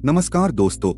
नमस्कार दोस्तों।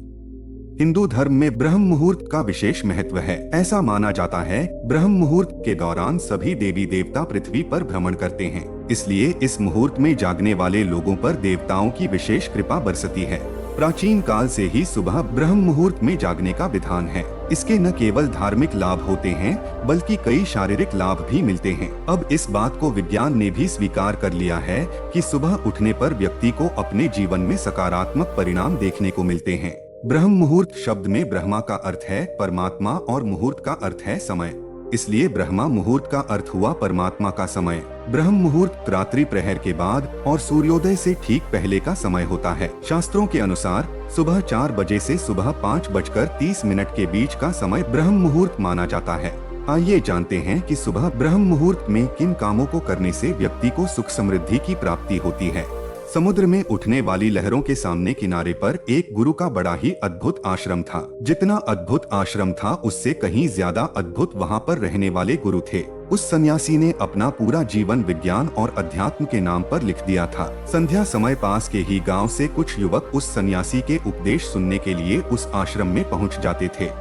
हिंदू धर्म में ब्रह्म मुहूर्त का विशेष महत्व है। ऐसा माना जाता है ब्रह्म मुहूर्त के दौरान सभी देवी देवता पृथ्वी पर भ्रमण करते हैं, इसलिए इस मुहूर्त में जागने वाले लोगों पर देवताओं की विशेष कृपा बरसती है। प्राचीन काल से ही सुबह ब्रह्म मुहूर्त में जागने का विधान है। इसके न केवल धार्मिक लाभ होते हैं बल्कि कई शारीरिक लाभ भी मिलते हैं। अब इस बात को विज्ञान ने भी स्वीकार कर लिया है कि सुबह उठने पर व्यक्ति को अपने जीवन में सकारात्मक परिणाम देखने को मिलते हैं। ब्रह्म मुहूर्त शब्द में ब्रह्मा का अर्थ है परमात्मा और मुहूर्त का अर्थ है समय, इसलिए ब्रह्मा मुहूर्त का अर्थ हुआ परमात्मा का समय। ब्रह्म मुहूर्त रात्रि प्रहर के बाद और सूर्योदय से ठीक पहले का समय होता है। शास्त्रों के अनुसार सुबह 4 बजे से सुबह 5:30 के बीच का समय ब्रह्म मुहूर्त माना जाता है। आइए जानते हैं कि सुबह ब्रह्म मुहूर्त में किन कामों को करने से व्यक्ति को सुख समृद्धि की प्राप्ति होती है। समुद्र में उठने वाली लहरों के सामने किनारे पर एक गुरु का बड़ा ही अद्भुत आश्रम था। जितना अद्भुत आश्रम था उससे कहीं ज्यादा अद्भुत वहाँ पर रहने वाले गुरु थे। उस सन्यासी ने अपना पूरा जीवन विज्ञान और अध्यात्म के नाम पर लिख दिया था। संध्या समय पास के ही गांव से कुछ युवक उस सन्यासी के उपदेश सुनने के लिए उस आश्रम में पहुँच जाते थे।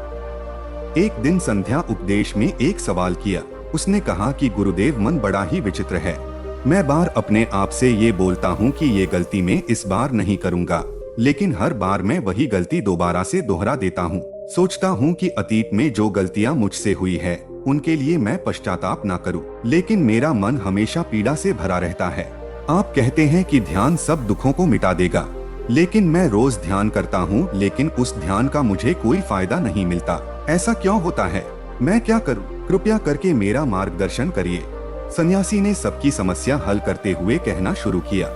एक दिन संध्या उपदेश में एक सवाल किया। उसने कहा कि गुरुदेव, मन बड़ा ही विचित्र है। मैं बार अपने आप से ये बोलता हूँ कि ये गलती मैं इस बार नहीं करूँगा, लेकिन हर बार मैं वही गलती दोबारा से दोहरा देता हूँ। सोचता हूँ कि अतीत में जो गलतियाँ मुझसे हुई है उनके लिए मैं पश्चाताप ना करूँ, लेकिन मेरा मन हमेशा पीड़ा से भरा रहता है। आप कहते हैं कि ध्यान सब दुखों को मिटा देगा, लेकिन मैं रोज ध्यान करता हूँ लेकिन उस ध्यान का मुझे कोई फायदा नहीं मिलता। ऐसा क्यों होता है? मैं क्या करूँ? कृपया करके मेरा मार्गदर्शन करिए। सन्यासी ने सबकी समस्या हल करते हुए कहना शुरू किया।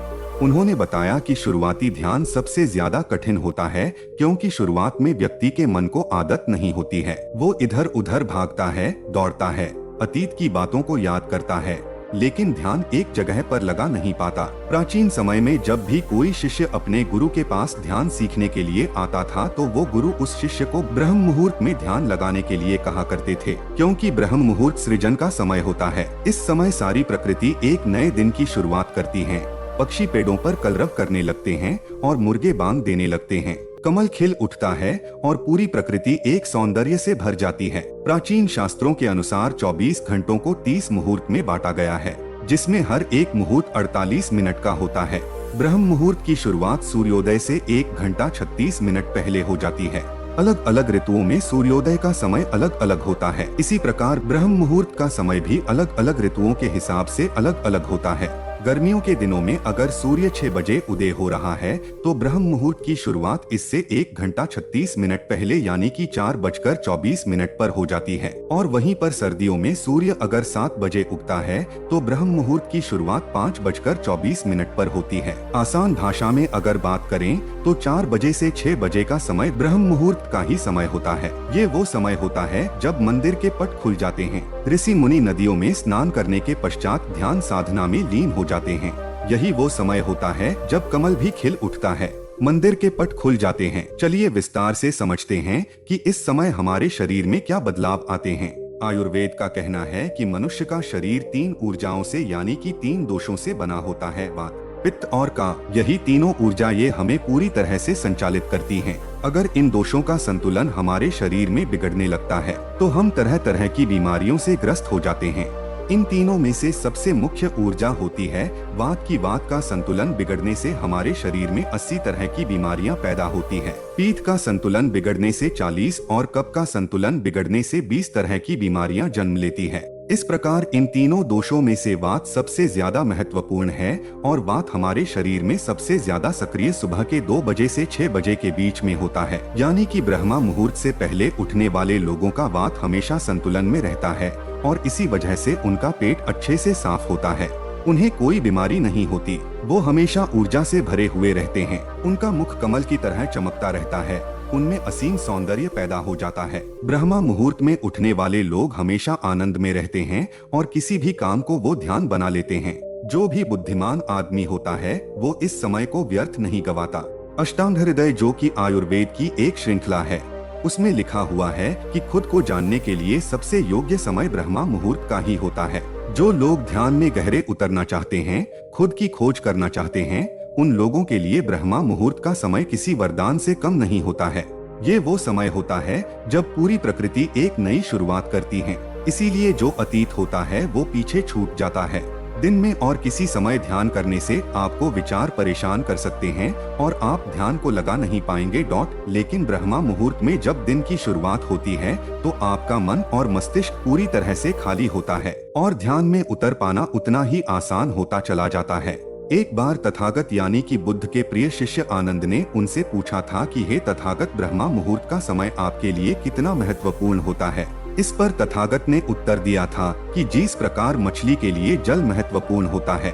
उन्होंने बताया कि शुरुआती ध्यान सबसे ज्यादा कठिन होता है, क्योंकि शुरुआत में व्यक्ति के मन को आदत नहीं होती है। वो इधर उधर भागता है, दौड़ता है, अतीत की बातों को याद करता है, लेकिन ध्यान एक जगह पर लगा नहीं पाता। प्राचीन समय में जब भी कोई शिष्य अपने गुरु के पास ध्यान सीखने के लिए आता था तो वो गुरु उस शिष्य को ब्रह्म मुहूर्त में ध्यान लगाने के लिए कहा करते थे, क्योंकि ब्रह्म मुहूर्त सृजन का समय होता है। इस समय सारी प्रकृति एक नए दिन की शुरुआत करती है। पक्षी पेड़ों पर कलरव करने लगते हैं और मुर्गे बांग देने लगते हैं। कमल खिल उठता है और पूरी प्रकृति एक सौंदर्य से भर जाती है। प्राचीन शास्त्रों के अनुसार 24 घंटों को 30 मुहूर्त में बांटा गया है, जिसमें हर एक मुहूर्त 48 मिनट का होता है। ब्रह्म मुहूर्त की शुरुआत सूर्योदय से 1 घंटा 36 मिनट पहले हो जाती है। अलग अलग ऋतुओं में सूर्योदय का समय अलग अलग होता है। इसी प्रकार ब्रह्म मुहूर्त का समय भी अलग अलग ऋतुओं के हिसाब से अलग अलग होता है। गर्मियों के दिनों में अगर सूर्य 6 बजे उदय हो रहा है तो ब्रह्म मुहूर्त की शुरुआत इससे 1 घंटा 36 मिनट पहले यानी कि 4:24 पर हो जाती है। और वहीं पर सर्दियों में सूर्य अगर 7 बजे उगता है तो ब्रह्म मुहूर्त की शुरुआत 5:24 पर होती है। आसान भाषा में अगर बात करें तो 4 बजे से 6 बजे का समय ब्रह्म मुहूर्त का ही समय होता है। ये वो समय होता है जब मंदिर के पट खुल जाते हैं। ऋषि मुनि नदियों में स्नान करने के पश्चात ध्यान साधना में लीन हो जाते हैं। यही वो समय होता है जब कमल भी खिल उठता है, मंदिर के पट खुल जाते हैं। चलिए विस्तार से समझते हैं कि इस समय हमारे शरीर में क्या बदलाव आते हैं। आयुर्वेद का कहना है कि मनुष्य का शरीर 3 ऊर्जाओं से यानी कि 3 दोषों से बना होता है, वात, पित्त और कफ। यही तीनों ऊर्जा ये हमें पूरी तरह से संचालित करती हैं। अगर इन दोषों का संतुलन हमारे शरीर में बिगड़ने लगता है तो हम तरह तरह की बीमारियों से ग्रस्त हो जाते हैं। इन तीनों में से सबसे मुख्य ऊर्जा होती है वात की। वात का संतुलन बिगड़ने से हमारे शरीर में 80 तरह की बीमारियां पैदा होती है। पित्त का संतुलन बिगड़ने से 40 और कफ का संतुलन बिगड़ने से 20 तरह की बीमारियां जन्म लेती है। इस प्रकार इन तीनों दोषों में से वात सबसे ज्यादा महत्वपूर्ण है और वात हमारे शरीर में सबसे ज्यादा सक्रिय सुबह के 2 बजे से 6 बजे के बीच में होता है। यानी कि ब्रह्म मुहूर्त से पहले उठने वाले लोगों का वात हमेशा संतुलन में रहता है और इसी वजह से उनका पेट अच्छे से साफ होता है। उन्हें कोई बीमारी नहीं होती। वो हमेशा ऊर्जा से भरे हुए रहते हैं। उनका मुख कमल की तरह चमकता रहता है। उनमें असीम सौंदर्य पैदा हो जाता है। ब्रह्म मुहूर्त में उठने वाले लोग हमेशा आनंद में रहते हैं और किसी भी काम को वो ध्यान बना लेते हैं। जो भी बुद्धिमान आदमी होता है वो इस समय को व्यर्थ नहीं गवाता। अष्टांग हृदय, जो कि आयुर्वेद की एक श्रृंखला है, उसमें लिखा हुआ है कि खुद को जानने के लिए सबसे योग्य समय ब्रह्म मुहूर्त का ही होता है। जो लोग ध्यान में गहरे उतरना चाहते हैं, खुद की खोज करना चाहते हैं, उन लोगों के लिए ब्रह्मा मुहूर्त का समय किसी वरदान से कम नहीं होता है। ये वो समय होता है जब पूरी प्रकृति एक नई शुरुआत करती है। इसीलिए जो अतीत होता है वो पीछे छूट जाता है। दिन में और किसी समय ध्यान करने से आपको विचार परेशान कर सकते हैं और आप ध्यान को लगा नहीं पाएंगे। लेकिन ब्रह्मा मुहूर्त में जब दिन की शुरुआत होती है तो आपका मन और मस्तिष्क पूरी तरह से खाली होता है और ध्यान में उतर पाना उतना ही आसान होता चला जाता है। एक बार तथागत यानी कि बुद्ध के प्रिय शिष्य आनंद ने उनसे पूछा था कि हे तथागत, ब्रह्मा मुहूर्त का समय आपके लिए कितना महत्वपूर्ण होता है। इस पर तथागत ने उत्तर दिया था कि जिस प्रकार मछली के लिए जल महत्वपूर्ण होता है,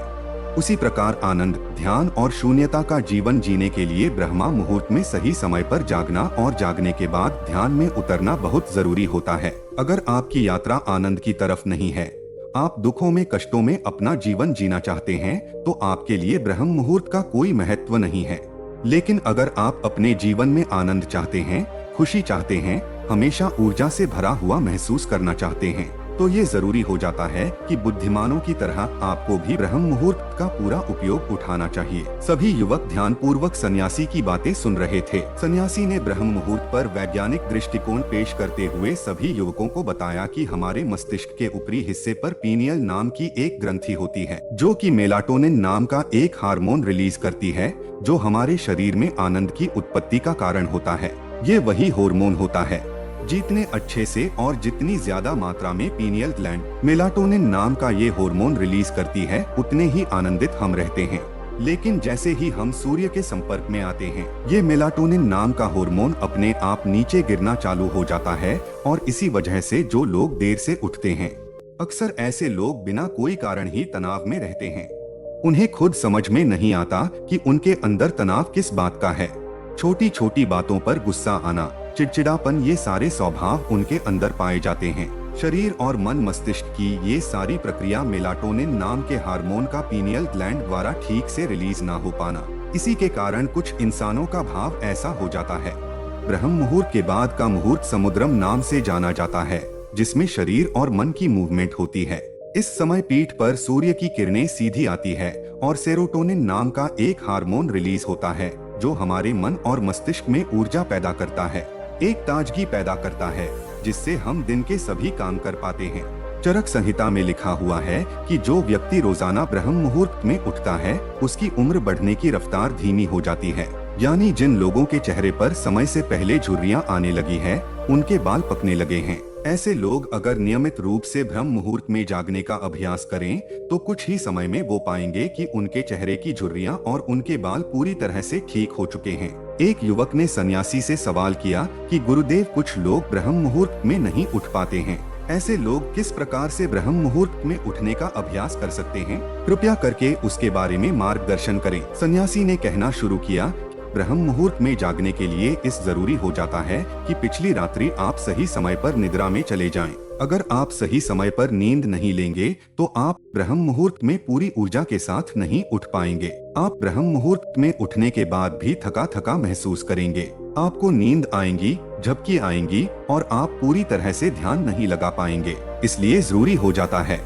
उसी प्रकार आनंद, ध्यान और शून्यता का जीवन जीने के लिए ब्रह्मा मुहूर्त में सही समय पर जागना और जागने के बाद ध्यान में उतरना बहुत जरूरी होता है। अगर आपकी यात्रा आनंद की तरफ नहीं है, आप दुखों में, कष्टों में अपना जीवन जीना चाहते हैं, तो आपके लिए ब्रह्म मुहूर्त का कोई महत्व नहीं है। लेकिन अगर आप अपने जीवन में आनंद चाहते हैं, खुशी चाहते हैं, हमेशा ऊर्जा से भरा हुआ महसूस करना चाहते हैं, तो ये जरूरी हो जाता है कि बुद्धिमानों की तरह आपको भी ब्रह्म मुहूर्त का पूरा उपयोग उठाना चाहिए। सभी युवक ध्यान पूर्वक सन्यासी की बातें सुन रहे थे। सन्यासी ने ब्रह्म मुहूर्त पर वैज्ञानिक दृष्टिकोण पेश करते हुए सभी युवकों को बताया कि हमारे मस्तिष्क के ऊपरी हिस्से पर पीनियल नाम की एक ग्रंथि होती है, जो कि मेलाटोनिन नाम का एक हार्मोन रिलीज करती है, जो हमारे शरीर में आनंद की उत्पत्ति का कारण होता है। ये वही हार्मोन होता है। जितने अच्छे से और जितनी ज्यादा मात्रा में पीनियल ग्लैंड मेलाटोनिन नाम का ये हार्मोन रिलीज करती है, उतने ही आनंदित हम रहते हैं। लेकिन जैसे ही हम सूर्य के संपर्क में आते हैं, ये मेलाटोनिन नाम का हार्मोन अपने आप नीचे गिरना चालू हो जाता है और इसी वजह से जो लोग देर से उठते हैं, अक्सर ऐसे लोग बिना कोई कारण ही तनाव में रहते हैं। उन्हें खुद समझ में नहीं आता कि उनके अंदर तनाव किस बात का है। छोटी छोटी बातों पर गुस्सा आना, चिड़चिड़ापन, ये सारे स्वभाव उनके अंदर पाए जाते हैं। शरीर और मन मस्तिष्क की ये सारी प्रक्रिया मेलाटोनिन नाम के हार्मोन का पीनियल ग्लैंड द्वारा ठीक से रिलीज ना हो पाना, इसी के कारण कुछ इंसानों का भाव ऐसा हो जाता है। ब्रह्म मुहूर्त के बाद का मुहूर्त समुद्रम नाम से जाना जाता है, जिसमें शरीर और मन की मूवमेंट होती है। इस समय पीठ पर सूर्य की किरणें सीधी आती है और सेरोटोनिन नाम का एक हार्मोन रिलीज होता है, जो हमारे मन और मस्तिष्क में ऊर्जा पैदा करता है, एक ताजगी पैदा करता है, जिससे हम दिन के सभी काम कर पाते हैं। चरक संहिता में लिखा हुआ है कि जो व्यक्ति रोजाना ब्रह्म मुहूर्त में उठता है, उसकी उम्र बढ़ने की रफ्तार धीमी हो जाती है। यानी जिन लोगों के चेहरे पर समय से पहले झुर्रियां आने लगी है, उनके बाल पकने लगे हैं। ऐसे लोग अगर नियमित रूप से ब्रह्म मुहूर्त में जागने का अभ्यास करें, तो कुछ ही समय में वो पाएंगे कि उनके चेहरे की झुर्रियां और उनके बाल पूरी तरह से ठीक हो चुके हैं। एक युवक ने सन्यासी से सवाल किया कि गुरुदेव, कुछ लोग ब्रह्म मुहूर्त में नहीं उठ पाते हैं, ऐसे लोग किस प्रकार से ब्रह्म मुहूर्त में उठने का अभ्यास कर सकते हैं? कृपया करके उसके बारे में मार्गदर्शन करें। सन्यासी ने कहना शुरू किया, ब्रह्म मुहूर्त में जागने के लिए इस जरूरी हो जाता है कि पिछली रात्रि आप सही समय पर निद्रा में चले जाएं। अगर आप सही समय पर नींद नहीं लेंगे, तो आप ब्रह्म मुहूर्त में पूरी ऊर्जा के साथ नहीं उठ पाएंगे। आप ब्रह्म मुहूर्त में उठने के बाद भी थका थका महसूस करेंगे। आपको नींद आएंगी, झपकी आएंगी और आप पूरी तरह से ध्यान नहीं लगा पाएंगे। इसलिए जरूरी हो जाता है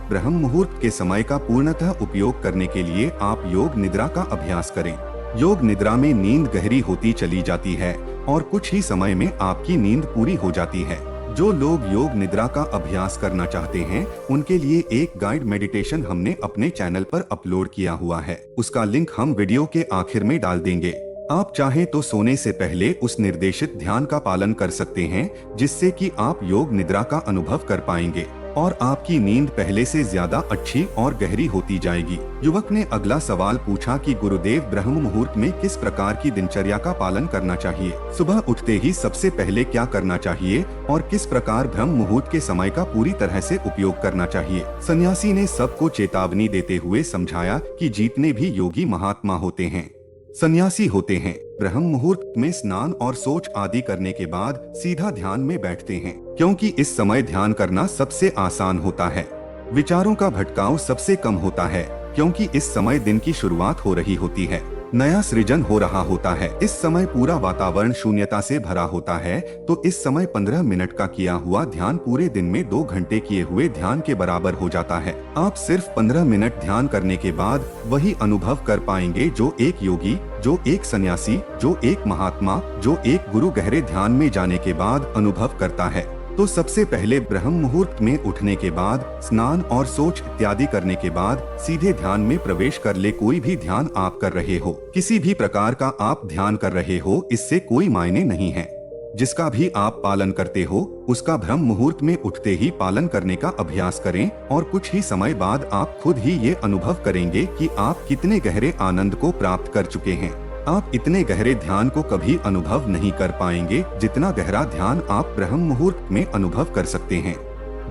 ब्रह्म मुहूर्त के समय का पूर्णतः उपयोग करने के लिए आप योग निद्रा का अभ्यास करें। योग निद्रा में नींद गहरी होती चली जाती है और कुछ ही समय में आपकी नींद पूरी हो जाती है। जो लोग योग निद्रा का अभ्यास करना चाहते हैं, उनके लिए एक गाइड मेडिटेशन हमने अपने चैनल पर अपलोड किया हुआ है। उसका लिंक हम वीडियो के आखिर में डाल देंगे। आप चाहे तो सोने से पहले उस निर्देशित ध्यान का पालन कर सकते हैं, जिससे कि आप योग निद्रा का अनुभव कर पाएंगे और आपकी नींद पहले से ज्यादा अच्छी और गहरी होती जाएगी। युवक ने अगला सवाल पूछा कि गुरुदेव, ब्रह्म मुहूर्त में किस प्रकार की दिनचर्या का पालन करना चाहिए? सुबह उठते ही सबसे पहले क्या करना चाहिए और किस प्रकार ब्रह्म मुहूर्त के समय का पूरी तरह से उपयोग करना चाहिए? सन्यासी ने सबको चेतावनी देते हुए समझाया कि जितने भी योगी महात्मा होते हैं, सन्यासी होते हैं, ब्रह्म मुहूर्त में स्नान और सोच आदि करने के बाद सीधा ध्यान में बैठते हैं, क्योंकि इस समय ध्यान करना सबसे आसान होता है। विचारों का भटकाव सबसे कम होता है, क्योंकि इस समय दिन की शुरुआत हो रही होती है। नया सृजन हो रहा होता है। इस समय पूरा वातावरण शून्यता से भरा होता है। तो इस समय 15 मिनट का किया हुआ ध्यान पूरे दिन में 2 घंटे किए हुए ध्यान के बराबर हो जाता है। आप सिर्फ 15 मिनट ध्यान करने के बाद वही अनुभव कर पाएंगे जो एक योगी, जो एक सन्यासी, जो एक महात्मा, जो एक गुरु गहरे ध्यान में जाने के बाद अनुभव करता है। तो सबसे पहले ब्रह्म मुहूर्त में उठने के बाद स्नान और सोच इत्यादि करने के बाद सीधे ध्यान में प्रवेश कर ले। कोई भी ध्यान आप कर रहे हो, किसी भी प्रकार का आप ध्यान कर रहे हो, इससे कोई मायने नहीं है। जिसका भी आप पालन करते हो उसका ब्रह्म मुहूर्त में उठते ही पालन करने का अभ्यास करें और कुछ ही समय बाद आप खुद ही ये अनुभव करेंगे कि आप कितने गहरे आनंद को प्राप्त कर चुके हैं। आप इतने गहरे ध्यान को कभी अनुभव नहीं कर पाएंगे जितना गहरा ध्यान आप ब्रह्म मुहूर्त में अनुभव कर सकते हैं।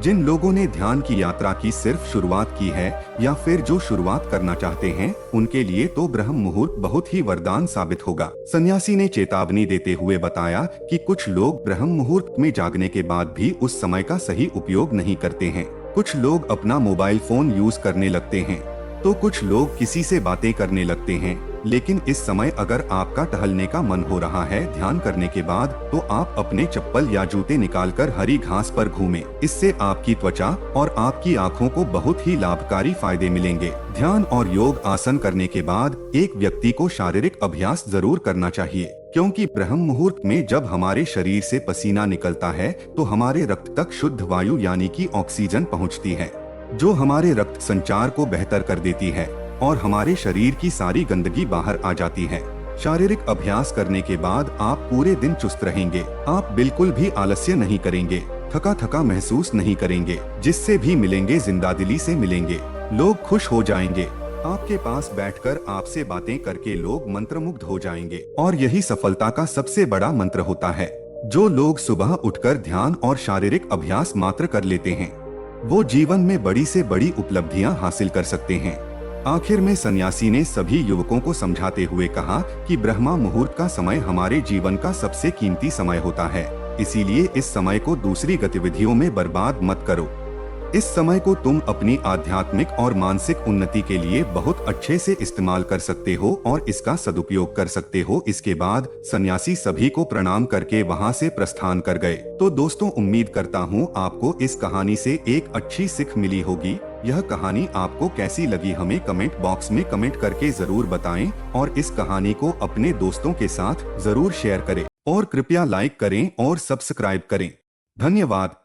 जिन लोगों ने ध्यान की यात्रा की सिर्फ शुरुआत की है या फिर जो शुरुआत करना चाहते हैं, उनके लिए तो ब्रह्म मुहूर्त बहुत ही वरदान साबित होगा। सन्यासी ने चेतावनी देते हुए बताया कि कुछ लोग ब्रह्म मुहूर्त में जागने के बाद भी उस समय का सही उपयोग नहीं करते हैं। कुछ लोग अपना मोबाइल फोन यूज करने लगते हैं, तो कुछ लोग किसी से बातें करने लगते हैं। लेकिन इस समय अगर आपका टहलने का मन हो रहा है ध्यान करने के बाद, तो आप अपने चप्पल या जूते निकालकर हरी घास पर घूमें। इससे आपकी त्वचा और आपकी आँखों को बहुत ही लाभकारी फायदे मिलेंगे। ध्यान और योग आसन करने के बाद एक व्यक्ति को शारीरिक अभ्यास जरूर करना चाहिए, क्योंकि ब्रह्म मुहूर्त में जब हमारे शरीर से पसीना निकलता है तो हमारे रक्त तक शुद्ध वायु यानी कि ऑक्सीजन पहुँचती है, जो हमारे रक्त संचार को बेहतर कर देती है और हमारे शरीर की सारी गंदगी बाहर आ जाती है। शारीरिक अभ्यास करने के बाद आप पूरे दिन चुस्त रहेंगे। आप बिल्कुल भी आलस्य नहीं करेंगे, थका थका महसूस नहीं करेंगे। जिससे भी मिलेंगे जिंदादिली से मिलेंगे, लोग खुश हो जाएंगे। आपके पास बैठकर आपसे बातें करके लोग मंत्रमुग्ध हो जाएंगे और यही सफलता का सबसे बड़ा मंत्र होता है। जो लोग सुबह उठकर ध्यान और शारीरिक अभ्यास मात्र कर लेते हैं, वो जीवन में बड़ी से बड़ी उपलब्धियां हासिल कर सकते हैं। आखिर में सन्यासी ने सभी युवकों को समझाते हुए कहा कि ब्रह्म मुहूर्त का समय हमारे जीवन का सबसे कीमती समय होता है, इसीलिए इस समय को दूसरी गतिविधियों में बर्बाद मत करो। इस समय को तुम अपनी आध्यात्मिक और मानसिक उन्नति के लिए बहुत अच्छे से इस्तेमाल कर सकते हो और इसका सदुपयोग कर सकते हो। इसके बाद सन्यासी सभी को प्रणाम करके वहां से प्रस्थान कर गए। तो दोस्तों, उम्मीद करता हूं आपको इस कहानी से एक अच्छी सीख मिली होगी। यह कहानी आपको कैसी लगी हमें कमेंट बॉक्स में कमेंट करके जरूर बताएं और इस कहानी को अपने दोस्तों के साथ जरूर शेयर करें और कृपया लाइक करें और सब्सक्राइब करें। धन्यवाद।